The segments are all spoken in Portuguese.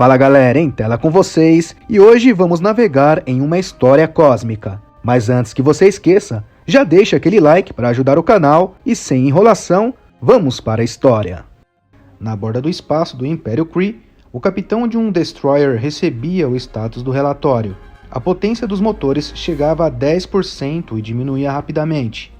Fala galera, em tela com vocês, e hoje vamos navegar em uma história cósmica. Mas antes que você esqueça, já deixa aquele like para ajudar o canal e sem enrolação, vamos para a história. Na borda do espaço do Império Kree, o capitão de um destroyer recebia o status do relatório. A potência dos motores chegava a 10% e diminuía rapidamente.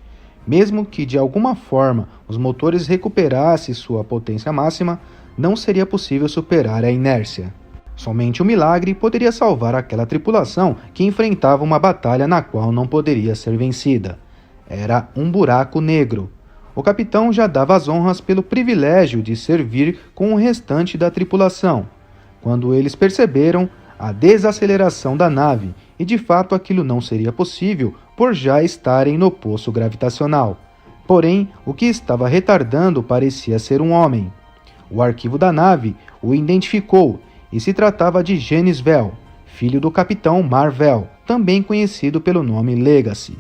Mesmo que de alguma forma os motores recuperassem sua potência máxima, não seria possível superar a inércia. Somente um milagre poderia salvar aquela tripulação que enfrentava uma batalha na qual não poderia ser vencida. Era um buraco negro. O capitão já dava as honras pelo privilégio de servir com o restante da tripulação, quando eles perceberam a desaceleração da nave, e de fato aquilo não seria possível por já estarem no poço gravitacional. Porém, o que estava retardando parecia ser um homem. O arquivo da nave o identificou e se tratava de Genis Vell, filho do capitão Mar-Vell, também conhecido pelo nome Legacy.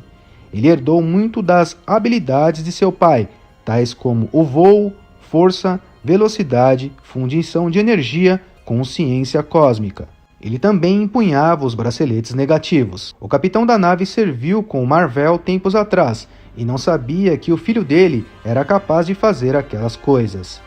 Ele herdou muito das habilidades de seu pai, tais como o voo, força, velocidade, fundição de energia, consciência cósmica. Ele também empunhava os braceletes negativos. O capitão da nave serviu com Mar-Vell tempos atrás e não sabia que o filho dele era capaz de fazer aquelas coisas.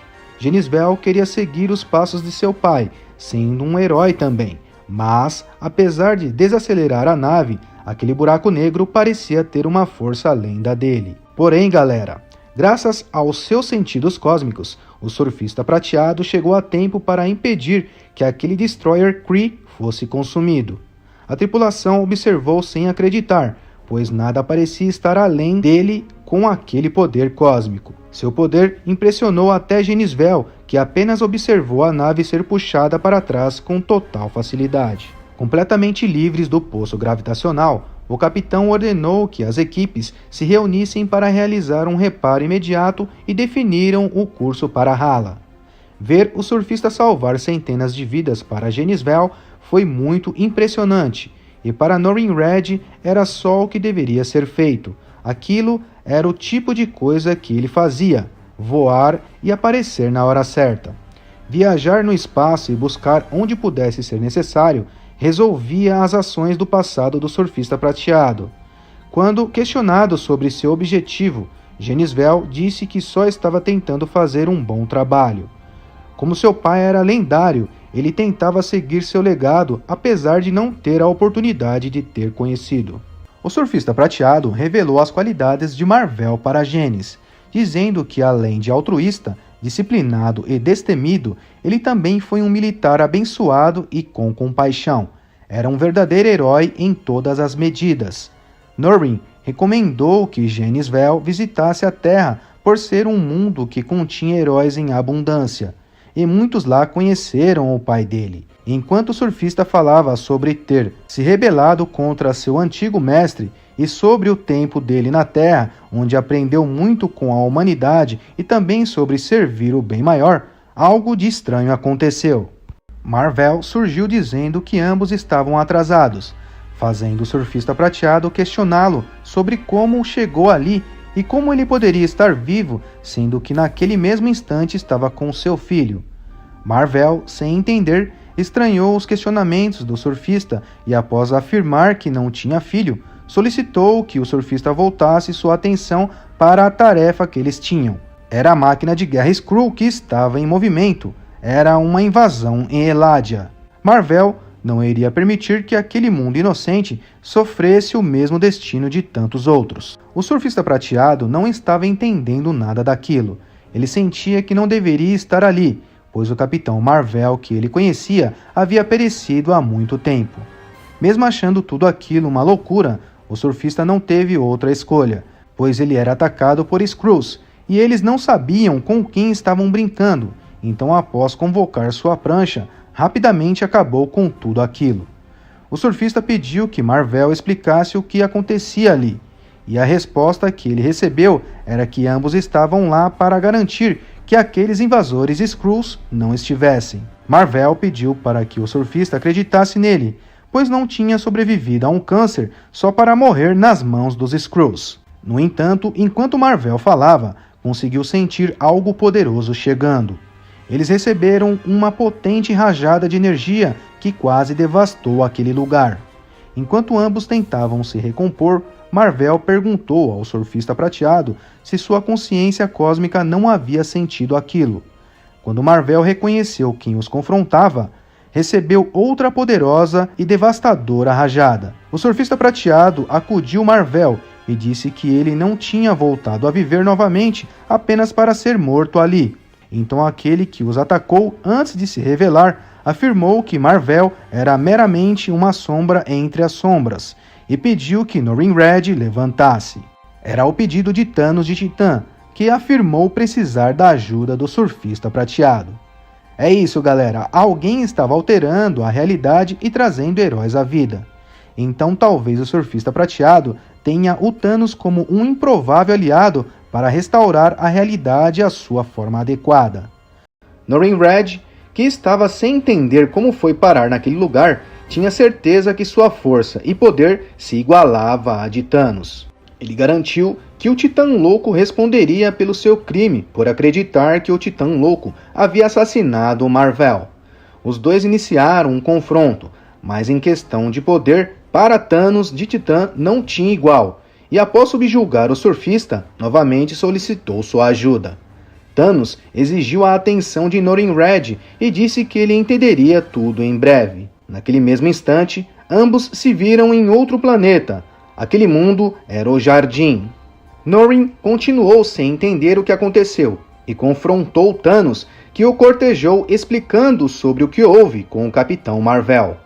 Genis Vell queria seguir os passos de seu pai, sendo um herói também, mas, apesar de desacelerar a nave, aquele buraco negro parecia ter uma força além da dele. Porém, galera, graças aos seus sentidos cósmicos, o surfista prateado chegou a tempo para impedir que aquele destroyer Kree fosse consumido. A tripulação observou sem acreditar, pois nada parecia estar além dele com aquele poder cósmico. Seu poder impressionou até Genis Vell, que apenas observou a nave ser puxada para trás com total facilidade. Completamente livres do poço gravitacional, o capitão ordenou que as equipes se reunissem para realizar um reparo imediato e definiram o curso para Hala. Ver o surfista salvar centenas de vidas para Genis Vell foi muito impressionante, e para Norrin Radd era só o que deveria ser feito. Aquilo era o tipo de coisa que ele fazia: voar e aparecer na hora certa. Viajar no espaço e buscar onde pudesse ser necessário resolvia as ações do passado do surfista prateado. Quando questionado sobre seu objetivo, Genis Vell disse que só estava tentando fazer um bom trabalho. Como seu pai era lendário, ele tentava seguir seu legado, apesar de não ter a oportunidade de ter conhecido. O surfista prateado revelou as qualidades de Mar-Vell para Genis, dizendo que além de altruísta, disciplinado e destemido, ele também foi um militar abençoado e com compaixão. Era um verdadeiro herói em todas as medidas. Norrin recomendou que Genis Vell visitasse a Terra por ser um mundo que continha heróis em abundância, e muitos lá conheceram o pai dele. Enquanto o surfista falava sobre ter se rebelado contra seu antigo mestre e sobre o tempo dele na Terra, onde aprendeu muito com a humanidade e também sobre servir o bem maior, algo de estranho aconteceu. Mar-Vell surgiu dizendo que ambos estavam atrasados, fazendo o surfista prateado questioná-lo sobre como chegou ali e como ele poderia estar vivo, sendo que naquele mesmo instante estava com seu filho. Mar-Vell, sem entender, estranhou os questionamentos do surfista e, após afirmar que não tinha filho, solicitou que o surfista voltasse sua atenção para a tarefa que eles tinham. Era a máquina de guerra Skrull que estava em movimento. Era uma invasão em Eladia. Mar-Vell não iria permitir que aquele mundo inocente sofresse o mesmo destino de tantos outros. O surfista prateado não estava entendendo nada daquilo. Ele sentia que não deveria estar ali, pois o capitão Mar-Vell que ele conhecia havia perecido há muito tempo. Mesmo achando tudo aquilo uma loucura, o surfista não teve outra escolha, pois ele era atacado por Skrulls, e eles não sabiam com quem estavam brincando. Então, após convocar sua prancha, rapidamente acabou com tudo aquilo. O surfista pediu que Mar-Vell explicasse o que acontecia ali, e a resposta que ele recebeu era que ambos estavam lá para garantir que aqueles invasores Skrulls não estivessem. Mar-Vell pediu para que o surfista acreditasse nele, pois não tinha sobrevivido a um câncer só para morrer nas mãos dos Skrulls. No entanto, enquanto Mar-Vell falava, conseguiu sentir algo poderoso chegando. eles receberam uma potente rajada de energia que quase devastou aquele lugar. Enquanto ambos tentavam se recompor, Mar-Vel perguntou ao surfista prateado se sua consciência cósmica não havia sentido aquilo. Quando Mar-Vel reconheceu quem os confrontava, recebeu outra poderosa e devastadora rajada. O surfista prateado acudiu Mar-Vel e disse que ele não tinha voltado a viver novamente apenas para ser morto ali. Então aquele que os atacou antes de se revelar afirmou que Mar-Vel era meramente uma sombra entre as sombras e pediu que Norrin Red levantasse. Era o pedido de Thanos de Titã, que afirmou precisar da ajuda do surfista prateado. É isso, galera. Alguém estava alterando a realidade e trazendo heróis à vida. Então talvez o surfista prateado tenha o Thanos como um improvável aliado para restaurar a realidade à sua forma adequada. Norrin Red, que estava sem entender como foi parar naquele lugar, tinha certeza que sua força e poder se igualava à de Thanos. Ele garantiu que o Titã Louco responderia pelo seu crime por acreditar que o Titã Louco havia assassinado Mar-Vel. Os dois iniciaram um confronto, mas em questão de poder, para Thanos de Titã não tinha igual, e após subjugar o surfista, novamente solicitou sua ajuda. Thanos exigiu a atenção de Norrin Red e disse que ele entenderia tudo em breve. Naquele mesmo instante, ambos se viram em outro planeta. Aquele mundo era o Jardim. Norrin continuou sem entender o que aconteceu e confrontou Thanos, que o cortejou explicando sobre o que houve com o Capitão Mar-Vel.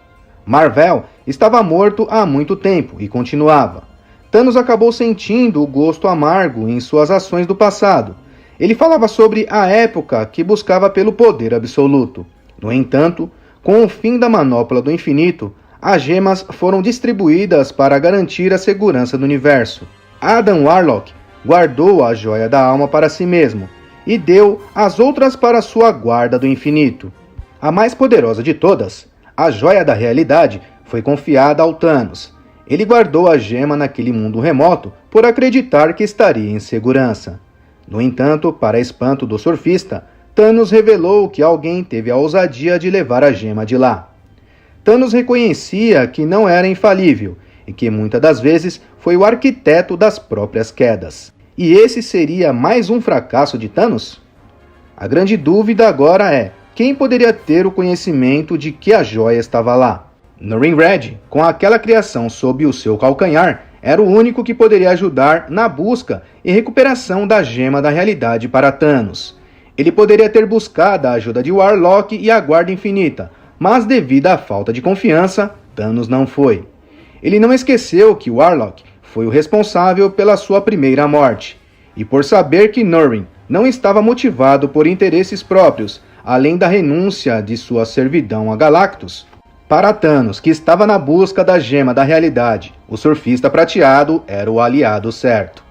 Mar-Vel estava morto há muito tempo e continuava. Thanos acabou sentindo o gosto amargo em suas ações do passado. Ele falava sobre a época que buscava pelo poder absoluto. No entanto, com o fim da manopla do infinito, as gemas foram distribuídas para garantir a segurança do universo. Adam Warlock guardou a joia da alma para si mesmo e deu as outras para sua guarda do infinito. A mais poderosa de todas, a joia da realidade, foi confiada ao Thanos. Ele guardou a gema naquele mundo remoto por acreditar que estaria em segurança. No entanto, para espanto do surfista, Thanos revelou que alguém teve a ousadia de levar a gema de lá. Thanos reconhecia que não era infalível e que muitas das vezes foi o arquiteto das próprias quedas. E esse seria mais um fracasso de Thanos? A grande dúvida agora é: quem poderia ter o conhecimento de que a joia estava lá? Norrin Red, com aquela criação sob o seu calcanhar, era o único que poderia ajudar na busca e recuperação da gema da realidade para Thanos. Ele poderia ter buscado a ajuda de Warlock e a Guarda Infinita, mas devido à falta de confiança, Thanos não foi. Ele não esqueceu que Warlock foi o responsável pela sua primeira morte, e por saber que Norrin não estava motivado por interesses próprios, além da renúncia de sua servidão a Galactus, para Thanos, que estava na busca da gema da realidade, o surfista prateado era o aliado certo.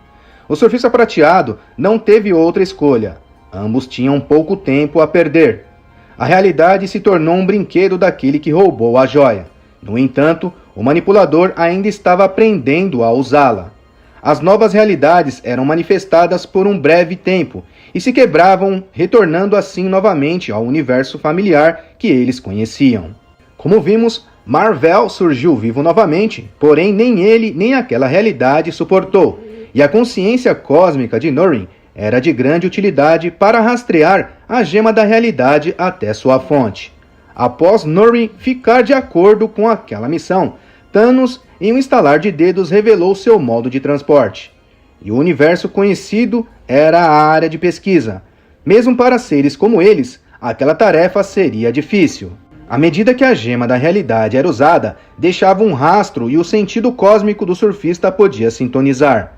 O surfista prateado não teve outra escolha. Ambos tinham pouco tempo a perder. A realidade se tornou um brinquedo daquele que roubou a joia. No entanto, o manipulador ainda estava aprendendo a usá-la. As novas realidades eram manifestadas por um breve tempo e se quebravam, retornando assim novamente ao universo familiar que eles conheciam. Como vimos, Mar-Vel surgiu vivo novamente, porém nem ele nem aquela realidade suportou, e a consciência cósmica de Norrin era de grande utilidade para rastrear a gema da realidade até sua fonte. Após Norrin ficar de acordo com aquela missão, Thanos, em um estalar de dedos, revelou seu modo de transporte. E o universo conhecido era a área de pesquisa. Mesmo para seres como eles, aquela tarefa seria difícil. À medida que a gema da realidade era usada, deixava um rastro e o sentido cósmico do surfista podia sintonizar.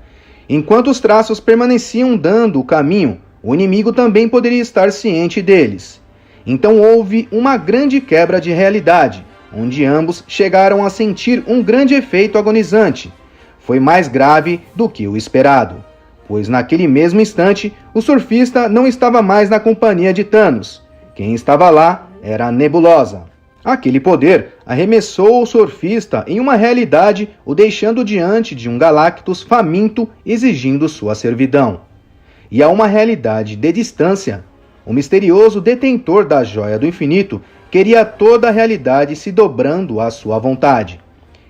Enquanto os traços permaneciam dando o caminho, o inimigo também poderia estar ciente deles. Então houve uma grande quebra de realidade, onde ambos chegaram a sentir um grande efeito agonizante. Foi mais grave do que o esperado, pois naquele mesmo instante, o surfista não estava mais na companhia de Thanos. Quem estava lá era a Nebulosa. Aquele poder arremessou o surfista em uma realidade, o deixando diante de um Galactus faminto exigindo sua servidão. E a uma realidade de distância, o misterioso detentor da Joia do Infinito queria toda a realidade se dobrando à sua vontade.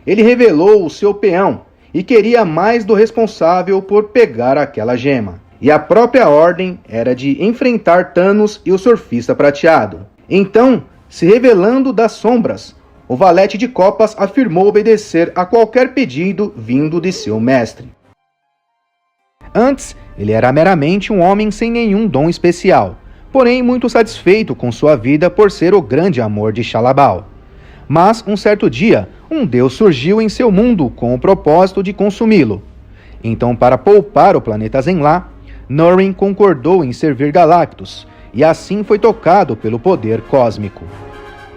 Ele revelou o seu peão e queria mais do responsável por pegar aquela gema. E a própria ordem era de enfrentar Thanos e o Surfista Prateado. Então, se revelando das sombras, o Valete de Copas afirmou obedecer a qualquer pedido vindo de seu mestre. Antes, ele era meramente um homem sem nenhum dom especial, porém muito satisfeito com sua vida por ser o grande amor de Shalla-Bal. Mas, um certo dia, um deus surgiu em seu mundo com o propósito de consumi-lo. Então, para poupar o planeta Zenlá, Norrin concordou em servir Galactus, e assim foi tocado pelo poder cósmico.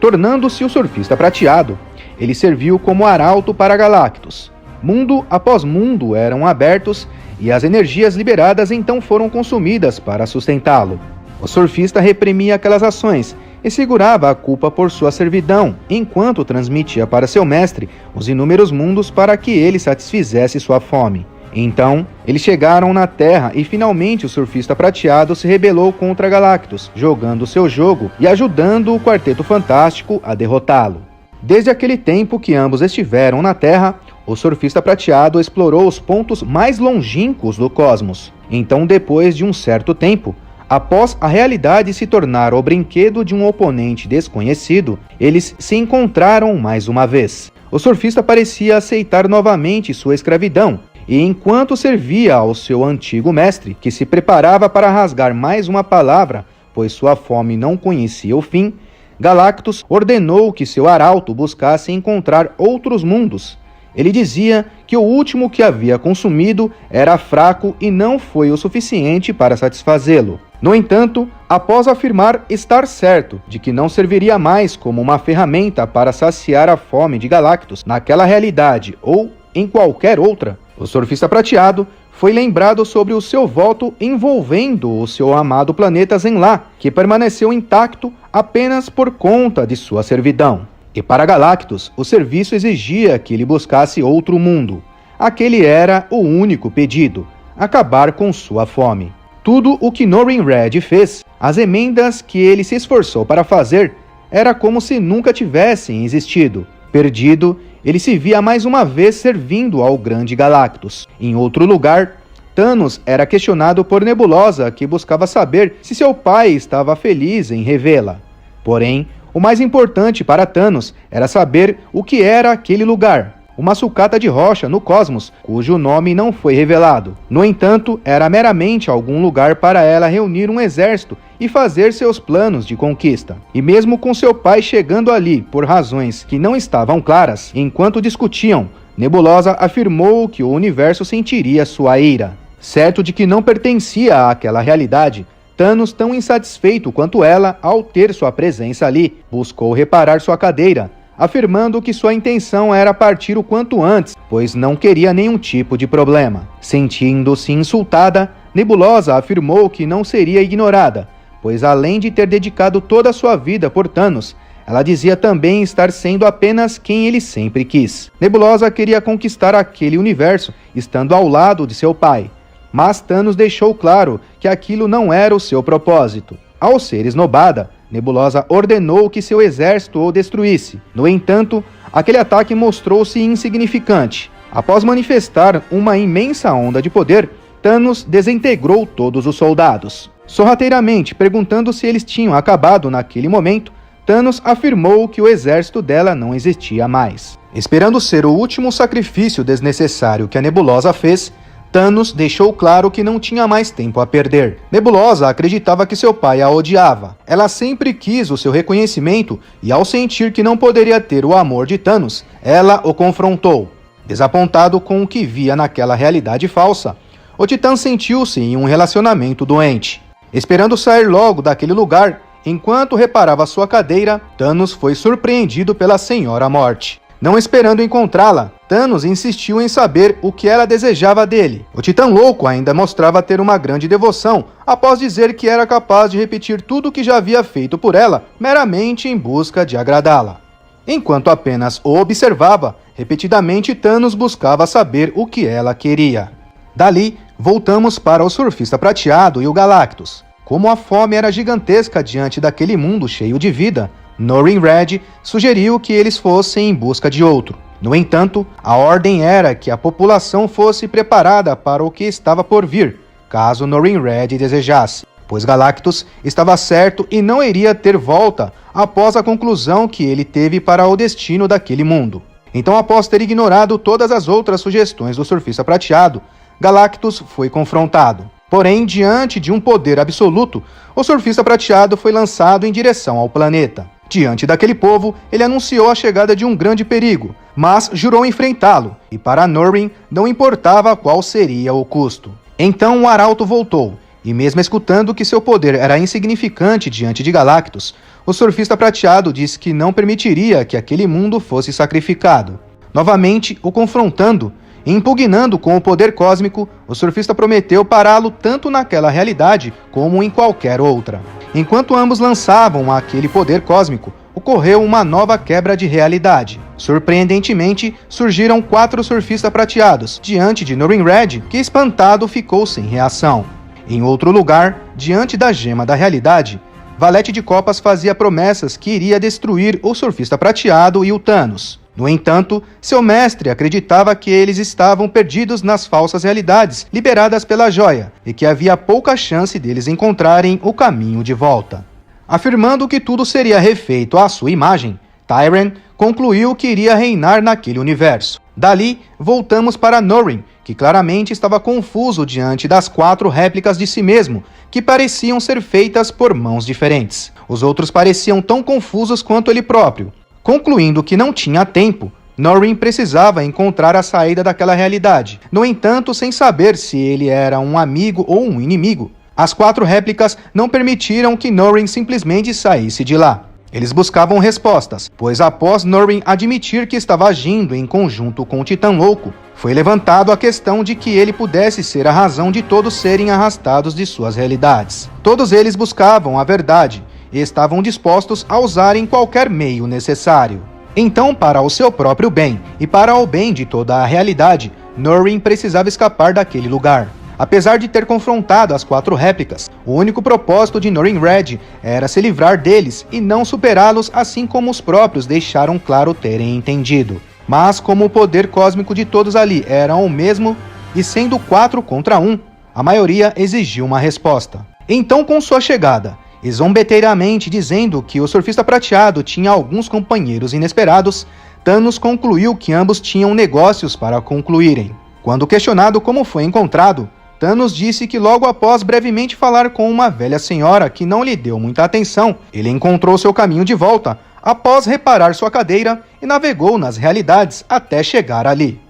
Tornando-se o Surfista Prateado, ele serviu como arauto para Galactus. Mundo após mundo eram abertos e as energias liberadas então foram consumidas para sustentá-lo. O surfista reprimia aquelas ações e segurava a culpa por sua servidão, enquanto transmitia para seu mestre os inúmeros mundos para que ele satisfizesse sua fome. Então, eles chegaram na Terra e finalmente o Surfista Prateado se rebelou contra Galactus, jogando seu jogo e ajudando o Quarteto Fantástico a derrotá-lo. Desde aquele tempo que ambos estiveram na Terra, o Surfista Prateado explorou os pontos mais longínquos do cosmos. Então, depois de um certo tempo, após a realidade se tornar o brinquedo de um oponente desconhecido, eles se encontraram mais uma vez. O surfista parecia aceitar novamente sua escravidão, e enquanto servia ao seu antigo mestre, que se preparava para rasgar mais uma palavra, pois sua fome não conhecia o fim, Galactus ordenou que seu arauto buscasse encontrar outros mundos. Ele dizia que o último que havia consumido era fraco e não foi o suficiente para satisfazê-lo. No entanto, após afirmar estar certo de que não serviria mais como uma ferramenta para saciar a fome de Galactus naquela realidade ou em qualquer outra, o Surfista Prateado foi lembrado sobre o seu voto envolvendo o seu amado planeta Zenlá, que permaneceu intacto apenas por conta de sua servidão. E para Galactus, o serviço exigia que ele buscasse outro mundo. Aquele era o único pedido: acabar com sua fome. Tudo o que Norrin Red fez, as emendas que ele se esforçou para fazer, era como se nunca tivessem existido. Perdido, ele se via mais uma vez servindo ao grande Galactus. Em outro lugar, Thanos era questionado por Nebulosa, que buscava saber se seu pai estava feliz em revê-la. Porém, o mais importante para Thanos era saber o que era aquele lugar. Uma sucata de rocha no cosmos, cujo nome não foi revelado. No entanto, era meramente algum lugar para ela reunir um exército e fazer seus planos de conquista. E mesmo com seu pai chegando ali por razões que não estavam claras, enquanto discutiam, Nebulosa afirmou que o universo sentiria sua ira. Certo de que não pertencia àquela realidade, Thanos, tão insatisfeito quanto ela ao ter sua presença ali, buscou reparar sua cadeira, afirmando que sua intenção era partir o quanto antes, pois não queria nenhum tipo de problema. Sentindo-se insultada, Nebulosa afirmou que não seria ignorada, pois além de ter dedicado toda a sua vida por Thanos, ela dizia também estar sendo apenas quem ele sempre quis. Nebulosa queria conquistar aquele universo, estando ao lado de seu pai, mas Thanos deixou claro que aquilo não era o seu propósito. Ao ser esnobada, Nebulosa ordenou que seu exército o destruísse. No entanto, aquele ataque mostrou-se insignificante. Após manifestar uma imensa onda de poder, Thanos desintegrou todos os soldados. Sorrateiramente, perguntando se eles tinham acabado naquele momento, Thanos afirmou que o exército dela não existia mais. Esperando ser o último sacrifício desnecessário que a Nebulosa fez, Thanos deixou claro que não tinha mais tempo a perder. Nebulosa acreditava que seu pai a odiava. Ela sempre quis o seu reconhecimento e, ao sentir que não poderia ter o amor de Thanos, ela o confrontou. Desapontado com o que via naquela realidade falsa, o Titã sentiu-se em um relacionamento doente. Esperando sair logo daquele lugar, enquanto reparava sua cadeira, Thanos foi surpreendido pela Senhora Morte. Não esperando encontrá-la, Thanos insistiu em saber o que ela desejava dele. O Titã Louco ainda mostrava ter uma grande devoção, após dizer que era capaz de repetir tudo o que já havia feito por ela, meramente em busca de agradá-la. Enquanto apenas o observava, repetidamente Thanos buscava saber o que ela queria. Dali, voltamos para o Surfista Prateado e o Galactus. como a fome era gigantesca diante daquele mundo cheio de vida, Norrin Red sugeriu que eles fossem em busca de outro. No entanto, a ordem era que a população fosse preparada para o que estava por vir, caso Norrin Red desejasse, pois Galactus estava certo e não iria ter volta após a conclusão que ele teve para o destino daquele mundo. Então, após ter ignorado todas as outras sugestões do Surfista Prateado, Galactus foi confrontado. Porém, diante de um poder absoluto, o Surfista Prateado foi lançado em direção ao planeta. Diante daquele povo, ele anunciou a chegada de um grande perigo, mas jurou enfrentá-lo, e para Norrin não importava qual seria o custo. Então o Arauto voltou, e mesmo escutando que seu poder era insignificante diante de Galactus, o Surfista Prateado disse que não permitiria que aquele mundo fosse sacrificado. Novamente, o confrontando e impugnando com o poder cósmico, o Surfista prometeu pará-lo tanto naquela realidade como em qualquer outra. Enquanto ambos lançavam aquele poder cósmico, ocorreu uma nova quebra de realidade. Surpreendentemente, surgiram 4 surfistas prateados diante de Norrin Red, que espantado ficou sem reação. Em outro lugar, diante da gema da realidade, Valete de Copas fazia promessas que iria destruir o Surfista Prateado e o Thanos. No entanto, seu mestre acreditava que eles estavam perdidos nas falsas realidades liberadas pela joia e que havia pouca chance deles encontrarem o caminho de volta. Afirmando que tudo seria refeito à sua imagem, Tyran concluiu que iria reinar naquele universo. Dali, voltamos para Norrin, que claramente estava confuso diante das 4 réplicas de si mesmo, que pareciam ser feitas por mãos diferentes. Os outros pareciam tão confusos quanto ele próprio. Concluindo que não tinha tempo, Norrin precisava encontrar a saída daquela realidade. No entanto, sem saber se ele era um amigo ou um inimigo, as 4 réplicas não permitiram que Norrin simplesmente saísse de lá. Eles buscavam respostas, pois após Norrin admitir que estava agindo em conjunto com o Titã Louco, foi levantado a questão de que ele pudesse ser a razão de todos serem arrastados de suas realidades. Todos eles buscavam a verdade e estavam dispostos a usarem qualquer meio necessário. Então, para o seu próprio bem e para o bem de toda a realidade, Norrin precisava escapar daquele lugar. Apesar de ter confrontado as 4 réplicas, o único propósito de Norrin Red era se livrar deles e não superá-los, assim como os próprios deixaram claro terem entendido. Mas como o poder cósmico de todos ali era o mesmo, e sendo 4 contra 1, a maioria exigiu uma resposta. Então, com sua chegada, e zombeteiramente dizendo que o Surfista Prateado tinha alguns companheiros inesperados, Thanos concluiu que ambos tinham negócios para concluírem. Quando questionado como foi encontrado, Thanos disse que logo após brevemente falar com uma velha senhora que não lhe deu muita atenção, ele encontrou seu caminho de volta após reparar sua cadeira e navegou nas realidades até chegar ali.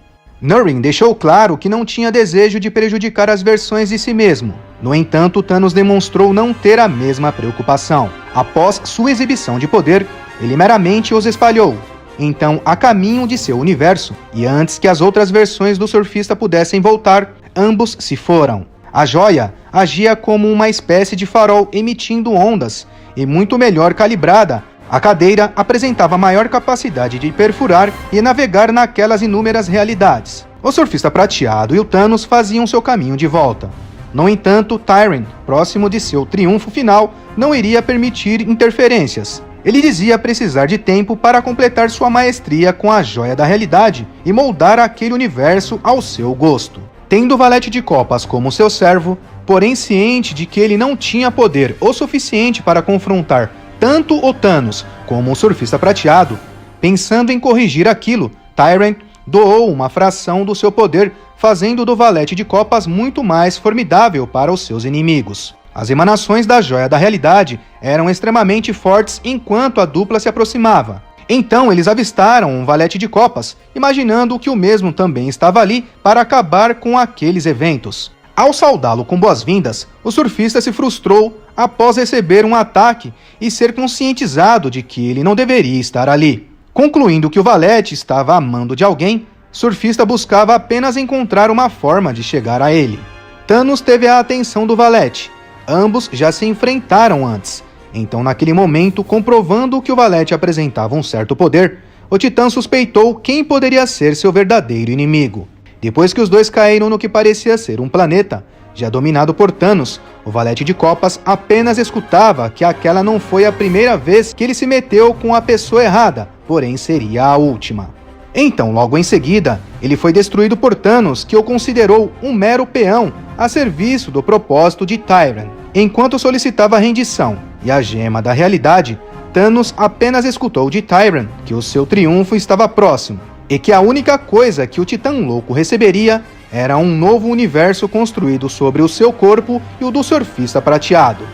Norrin deixou claro que não tinha desejo de prejudicar as versões de si mesmo. No entanto, Thanos demonstrou não ter a mesma preocupação. Após sua exibição de poder, ele meramente os espalhou. Então, a caminho de seu universo, e antes que as outras versões do surfista pudessem voltar, ambos se foram. A joia agia como uma espécie de farol emitindo ondas, e muito melhor calibrada, a cadeira apresentava maior capacidade de perfurar e navegar naquelas inúmeras realidades. O Surfista Prateado e o Thanos faziam seu caminho de volta. No entanto, Tyran, próximo de seu triunfo final, não iria permitir interferências. Ele dizia precisar de tempo para completar sua maestria com a Joia da Realidade e moldar aquele universo ao seu gosto. Tendo Valete de Copas como seu servo, porém ciente de que ele não tinha poder o suficiente para confrontar tanto o Thanos como o Surfista Prateado, pensando em corrigir aquilo, Tyran doou uma fração do seu poder, fazendo do Valete de Copas muito mais formidável para os seus inimigos. As emanações da Joia da Realidade eram extremamente fortes enquanto a dupla se aproximava. Então eles avistaram um Valete de Copas, imaginando que o mesmo também estava ali para acabar com aqueles eventos. Ao saudá-lo com boas-vindas, o surfista se frustrou após receber um ataque e ser conscientizado de que ele não deveria estar ali. Concluindo que o Valete estava amando de alguém, o surfista buscava apenas encontrar uma forma de chegar a ele. Thanos teve a atenção do Valete. Ambos já se enfrentaram antes. Então, naquele momento, comprovando que o Valete apresentava um certo poder, o Titã suspeitou quem poderia ser seu verdadeiro inimigo. Depois que os dois caíram no que parecia ser um planeta, Já dominado por Thanos, o Valete de Copas apenas escutava que aquela não foi a primeira vez que ele se meteu com a pessoa errada, porém seria a última. Então, logo em seguida, ele foi destruído por Thanos, que o considerou um mero peão a serviço do propósito de Tyrant. Enquanto solicitava a rendição e a gema da realidade, Thanos apenas escutou de Tyrant que o seu triunfo estava próximo e que a única coisa que o Titã Louco receberia era um novo universo construído sobre o seu corpo e o do Surfista Prateado.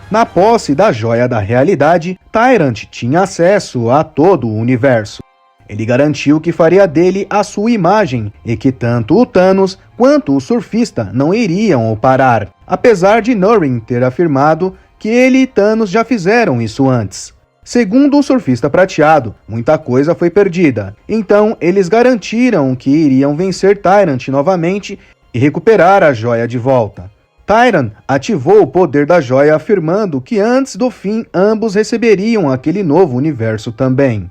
Na posse da Joia da Realidade, Tyrant tinha acesso a todo o universo. Ele garantiu que faria dele a sua imagem e que tanto o Thanos quanto o Surfista não iriam o parar, apesar de Norrin ter afirmado que ele e Thanos já fizeram isso antes. Segundo o Surfista Prateado, muita coisa foi perdida, então eles garantiram que iriam vencer Tyrant novamente e recuperar a joia de volta. Tyrant ativou o poder da joia afirmando que antes do fim ambos receberiam aquele novo universo também.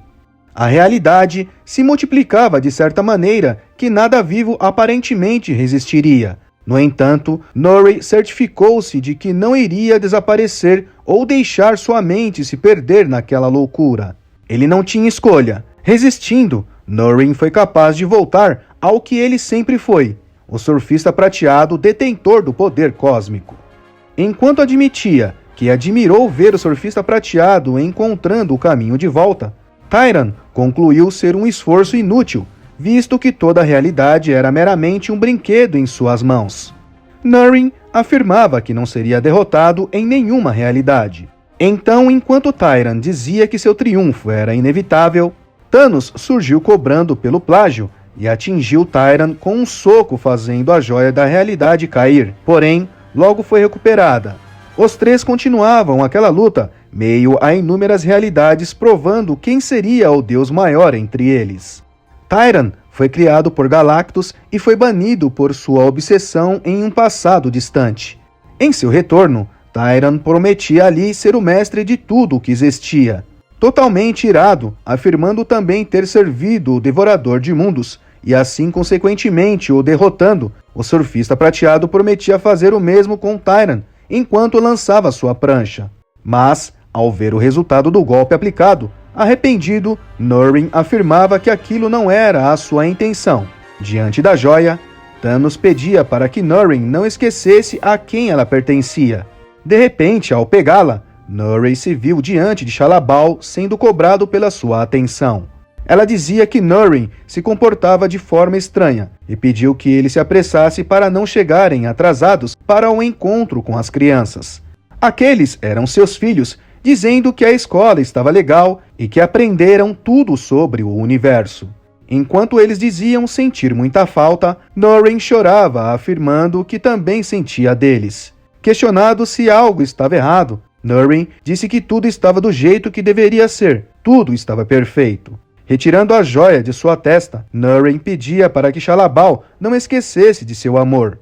A realidade se multiplicava de certa maneira que nada vivo aparentemente resistiria. No entanto, Norrin certificou-se de que não iria desaparecer ou deixar sua mente se perder naquela loucura. Ele não tinha escolha. Resistindo, Norrin foi capaz de voltar ao que ele sempre foi, o Surfista Prateado detentor do poder cósmico. Enquanto admitia que admirou ver o Surfista Prateado encontrando o caminho de volta, Tyrant concluiu ser um esforço inútil, visto que toda a realidade era meramente um brinquedo em suas mãos. Norrin afirmava que não seria derrotado em nenhuma realidade. Então, enquanto Tyrant dizia que seu triunfo era inevitável, Thanos surgiu cobrando pelo plágio e atingiu Tyrant com um soco, fazendo a joia da realidade cair, porém, logo foi recuperada. Os três continuavam aquela luta, meio a inúmeras realidades provando quem seria o deus maior entre eles. Tyrant foi criado por Galactus e foi banido por sua obsessão em um passado distante. Em seu retorno, Tyrant prometia ali ser o mestre de tudo o que existia. Totalmente irado, afirmando também ter servido o Devorador de Mundos, e assim consequentemente o derrotando, o Surfista Prateado prometia fazer o mesmo com Tyrant, enquanto lançava sua prancha. Mas, ao ver o resultado do golpe aplicado, arrependido, Norrin afirmava que aquilo não era a sua intenção. Diante da joia, Thanos pedia para que Norrin não esquecesse a quem ela pertencia. De repente, ao pegá-la, Norrin se viu diante de Shalla-Bal sendo cobrado pela sua atenção. Ela dizia que Norrin se comportava de forma estranha e pediu que ele se apressasse para não chegarem atrasados para o encontro com as crianças. Aqueles eram seus filhos, dizendo que a escola estava legal e que aprenderam tudo sobre o universo. Enquanto eles diziam sentir muita falta, Norrin chorava, afirmando que também sentia deles. Questionado se algo estava errado, Norrin disse que tudo estava do jeito que deveria ser, tudo estava perfeito. Retirando a joia de sua testa, Norrin pedia para que Shalla-Bal não esquecesse de seu amor.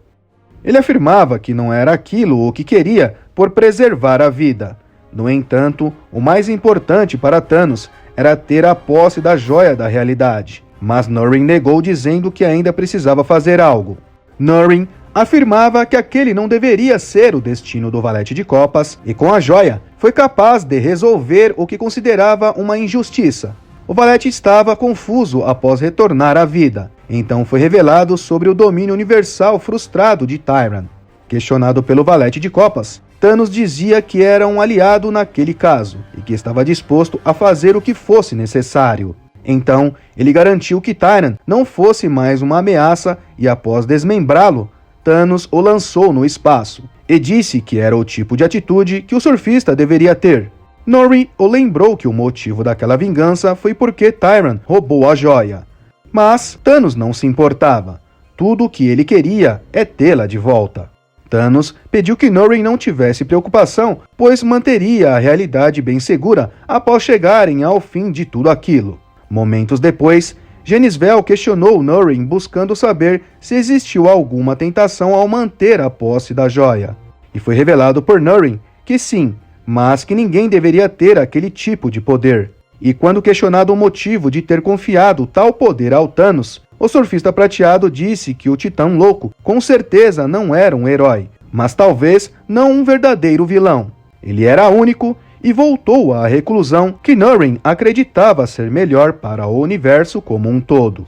Ele afirmava que não era aquilo o que queria por preservar a vida. No entanto, o mais importante para Thanos era ter a posse da joia da realidade, mas Norrin negou dizendo que ainda precisava fazer algo. Norrin afirmava que aquele não deveria ser o destino do Valete de Copas e com a joia foi capaz de resolver o que considerava uma injustiça. O Valete estava confuso após retornar à vida, então foi revelado sobre o domínio universal frustrado de Tyrant. Questionado pelo Valete de Copas, Thanos dizia que era um aliado naquele caso e que estava disposto a fazer o que fosse necessário. Então, ele garantiu que Tyrant não fosse mais uma ameaça e, após desmembrá-lo, Thanos o lançou no espaço e disse que era o tipo de atitude que o surfista deveria ter. Norrin o lembrou que o motivo daquela vingança foi porque Tyrant roubou a joia. Mas Thanos não se importava. Tudo o que ele queria é tê-la de volta. Thanos pediu que Norrin não tivesse preocupação, pois manteria a realidade bem segura após chegarem ao fim de tudo aquilo. Momentos depois, Genis-Vell questionou Norrin buscando saber se existiu alguma tentação ao manter a posse da joia. E foi revelado por Norrin que sim, mas que ninguém deveria ter aquele tipo de poder. E quando questionado o motivo de ter confiado tal poder ao Thanos, O surfista prateado disse que o Titã Louco com certeza não era um herói, mas talvez não um verdadeiro vilão. Ele era único e voltou à reclusão que Norrin acreditava ser melhor para o universo como um todo.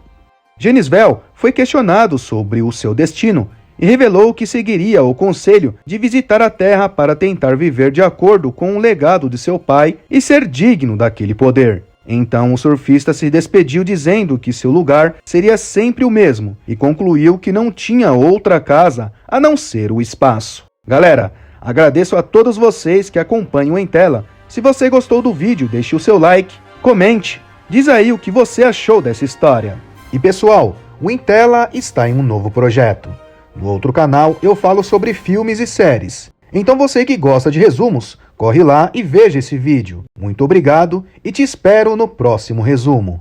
Genisvel foi questionado sobre o seu destino e revelou que seguiria o conselho de visitar a Terra para tentar viver de acordo com o legado de seu pai e ser digno daquele poder. Então o surfista se despediu dizendo que seu lugar seria sempre o mesmo e concluiu que não tinha outra casa a não ser o espaço. Galera, agradeço a todos vocês que acompanham Em Tela. Se você gostou do vídeo, deixe o seu like, comente, diz aí o que você achou dessa história. E pessoal, o Em Tela está em um novo projeto. No outro canal eu falo sobre filmes e séries. Então você que gosta de resumos, corre lá e veja esse vídeo. Muito obrigado e te espero no próximo resumo.